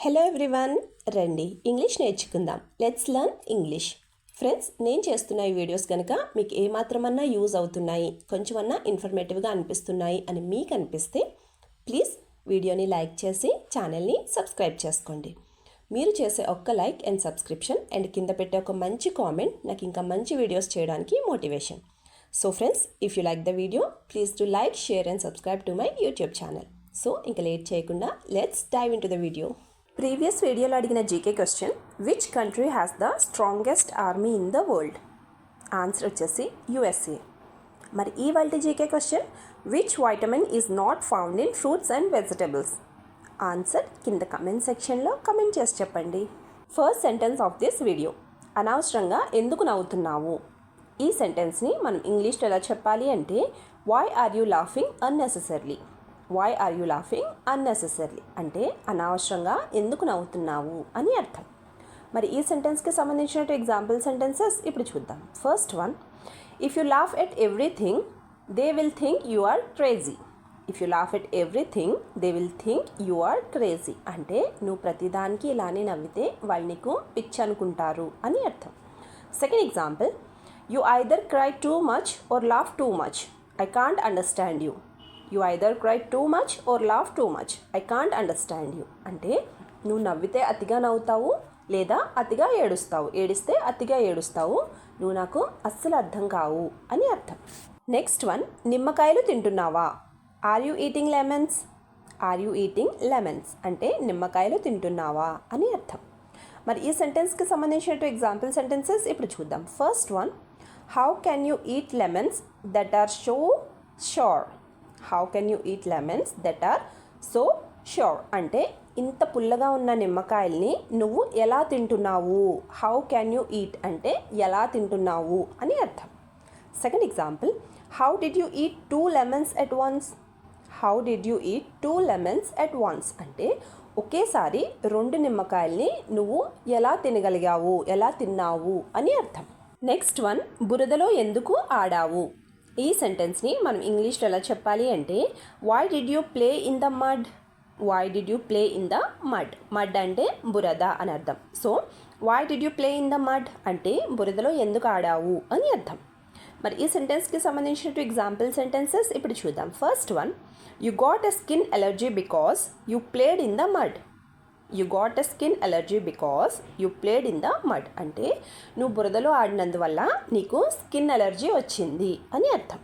Hello everyone, రండి English నేర్చుకుందాం. Let's learn English. Friends, నేను చేస్తున్న ఈ వీడియోస్ కనుక మీకు ఏమాత్రమన్నా యూజ్ అవుతున్నాయి, కొంచెమన్నా ఇన్ఫర్మేటివ్గా అనిపిస్తున్నాయి అని మీకు అనిపిస్తే ప్లీజ్ వీడియోని లైక్ చేసి ఛానల్ని సబ్స్క్రైబ్ చేసుకోండి. మీరు చేసే ఒక్క లైక్ అండ్ సబ్స్క్రిప్షన్ అండ్ కింద పెట్టే ఒక మంచి కామెంట్ నాకు ఇంకా మంచి వీడియోస్ చేయడానికి motivation. So friends, if you like the video please do like, share and subscribe to my YouTube channel. So ఇంకా లేట్ చేయకుండా let's dive into the video. Previous వీడియోలో అడిగిన GK question, which country has the strongest army in the world? Answer వచ్చేసి USA. మరి ఈ వాళ్ళ GK question, which vitamin is not found in fruits and vegetables? Answer కింద comment సెక్షన్లో comment చేసి చెప్పండి. First sentence of this video, అనవసరంగా ఎందుకు నవ్వుతున్నావు? ఈ సెంటెన్స్ని మనం ఇంగ్లీష్లో ఎలా చెప్పాలి అంటే, why are you laughing unnecessarily? Why are you laughing unnecessarily అంటే అనవసరంగా ఎందుకు నవ్వుతున్నావు అని అర్థం. మరి ఈ సెంటెన్స్కి సంబంధించిన ఎగ్జాంపుల్ సెంటెన్సెస్ ఇప్పుడు చూద్దాం. First one, if you laugh at everything they will think you are crazy. If you laugh at everything they will think you are crazy అంటే నువ్వు ప్రతిదానికి ఇలానే నవ్వితే వాళ్ళు నీకు పిచ్చి అనుకుంటారు అని అర్థం. Second example, you either cry too much or laugh too much, I can't understand you. You either cry too much or laugh too much, I can't understand you అంటే నువ్వు నవ్వితే అతిగా నవ్వుతావు లేదా అతిగా ఏడుస్తావు, ఏడిస్తే అతిగా ఏడుస్తావు, నువ్వు నాకు అస్సలు అర్థం కావు అని అర్థం. నెక్స్ట్ వన్, నిమ్మకాయలు తింటున్నావా? Are you eating lemons? Are you eating lemons అంటే నిమ్మకాయలు తింటున్నావా అని అర్థం. మరి ఈ సెంటెన్స్కి సంబంధించిన ఎగ్జాంపుల్ సెంటెన్సెస్ ఇప్పుడు చూద్దాం. First one, how can you eat lemons that are so sour? How can you eat lemons that are so sour అంటే ఇంత పుల్లగా ఉన్న నిమ్మకాయల్ని నువ్వు ఎలా తింటున్నావు? హౌ కెన్ యూ ఈట్ అంటే ఎలా తింటున్నావు అని అర్థం. Second example, how did you eat two lemons at once? How did you eat two lemons at once అంటే ఒకేసారి రెండు నిమ్మకాయల్ని నువ్వు ఎలా తినగలిగావు, ఎలా తిన్నావు అని అర్థం. నెక్స్ట్ వన్, బురదలో ఎందుకు ఆడావు? ఈ సెంటెన్స్ని మనం ఇంగ్లీష్లో ఎలా చెప్పాలి అంటే, why did you play in the mud? Why did you play in the mud? Mud అంటే బురద అని అర్థం. So why did you play in the mud అంటే బురదలో ఎందుకు ఆడావు అని అర్థం. మరి ఈ సెంటెన్స్కి సంబంధించిన ఎగ్జాంపుల్ సెంటెన్సెస్ ఇప్పుడు చూద్దాం. First one, you got a skin allergy because you played in the mud. You got a skin allergy because you played in the mud అంటే నువ్వు బురదలో ఆడినందువల్ల నీకు స్కిన్ ఎలర్జీ వచ్చింది అని అర్థం.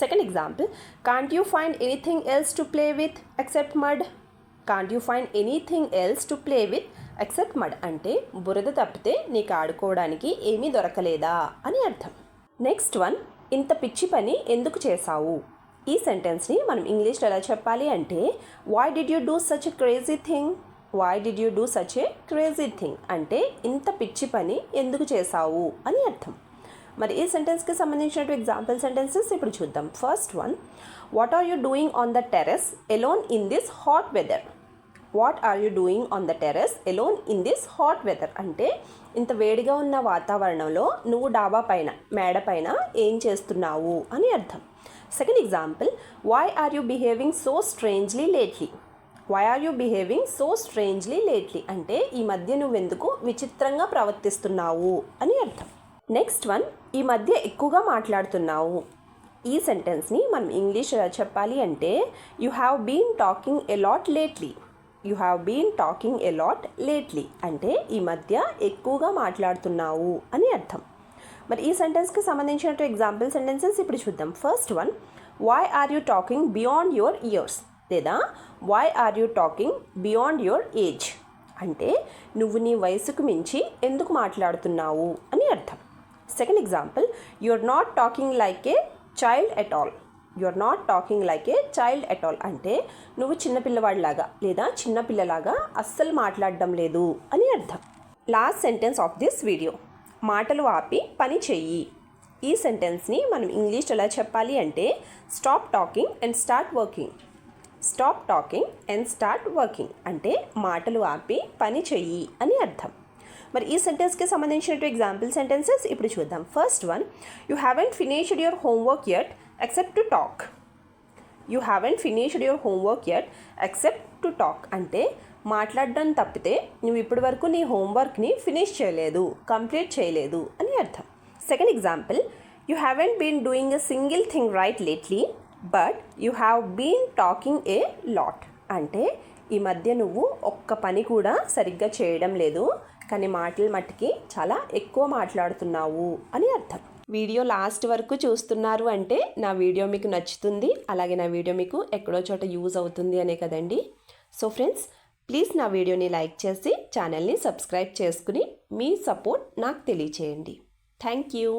Second example, can't you find anything else to play with except mud? Can't you find anything else to play with except mud అంటే బురద తప్పితే నీకు ఆడుకోవడానికి ఏమీ దొరకలేదా అని అర్థం. నెక్స్ట్ వన్, ఇంత పిచ్చి పని ఎందుకు చేశావు? ఈ సెంటెన్స్ని మనం ఇంగ్లీష్లో ఎలా చెప్పాలి అంటే, why did you do such a crazy thing? Why did you do such a crazy thing అంటే ఇంత పిచ్చి పని ఎందుకు చేశావు అని అర్థం. మరి ఈ సెంటెన్స్కి సంబంధించిన ఎగ్జాంపుల్ సెంటెన్సెస్ ఇప్పుడు చూద్దాం. First one, what are you doing on the terrace alone in this hot weather? What are you doing on the terrace alone in this hot weather అంటే ఇంత వేడిగా ఉన్న వాతావరణంలో నువ్వు డాబా పైన, మేడ పైన ఏం చేస్తున్నావు అని అర్థం. Second example, why are you behaving so strangely lately? Why are you behaving so strangely lately అంటే ఈ మధ్య నువ్వెందుకు విచిత్రంగా ప్రవర్తిస్తున్నావు అని అర్థం. నెక్స్ట్ వన్, ఈ మధ్య ఎక్కువగా మాట్లాడుతున్నావు. ఈ సెంటెన్స్ని మనం ఇంగ్లీష్లో చెప్పాలి అంటే, you have been talking a lot lately. You have been talking a lot lately అంటే ఈ మధ్య ఎక్కువగా మాట్లాడుతున్నావు అని అర్థం. మరి ఈ సెంటెన్స్కి సంబంధించిన ఎగ్జాంపుల్ సెంటెన్సెస్ ఇప్పుడు చూద్దాం. First one, why are you talking beyond your years లేదా why are you talking beyond your age అంటే నువ్వు నీ వయసుకు మించి ఎందుకు మాట్లాడుతున్నావు అని అర్థం. Second example, you are not talking like a child at all. You are not talking like a child at all అంటే నువ్వు చిన్నపిల్లవాడిలాగా లేదా చిన్నపిల్లలాగా అస్సలు మాట్లాడడం లేదు అని అర్థం. Last sentence of this video, మాటలు ఆపి పని చెయ్యి. ఈ సెంటెన్స్ని మనం ఇంగ్లీష్లో ఎలా చెప్పాలి అంటే, stop talking and start working. Stop talking and start working అంటే మాటలు ఆపి పని చెయ్యి అని అర్థం. మరి ఈ సెంటెన్స్కి సంబంధించిన ఎగ్జాంపుల్ సెంటెన్సెస్ ఇప్పుడు చూద్దాం. First one, you haven't finished your homework yet except to talk. You haven't finished your homework yet except to talk అంటే మాట్లాడడం తప్పితే నువ్వు ఇప్పటివరకు నీ హోంవర్క్ని ఫినిష్ చేయలేదు, కంప్లీట్ చేయలేదు అని అర్థం. Second example, you haven't been doing a single thing right lately but you have been talking a lot. అంటే ఈ మధ్య నువ్వు ఒక్క పని కూడా సరిగ్గా చేయడం లేదు, కానీ మాటలు మట్టుకి చాలా ఎక్కువ మాట్లాడుతున్నావు అని అర్థం. వీడియో లాస్ట్ వరకు చూస్తున్నారు అంటే నా వీడియో మీకు నచ్చుతుంది, అలాగే నా వీడియో మీకు ఎక్కడో చోట యూజ్ అవుతుంది అనే కదండి. సో ఫ్రెండ్స్, ప్లీజ్ నా వీడియోని లైక్ చేసి ఛానల్ని సబ్స్క్రైబ్ చేసుకుని మీ సపోర్ట్ నాకు తెలియచేయండి. Thank you.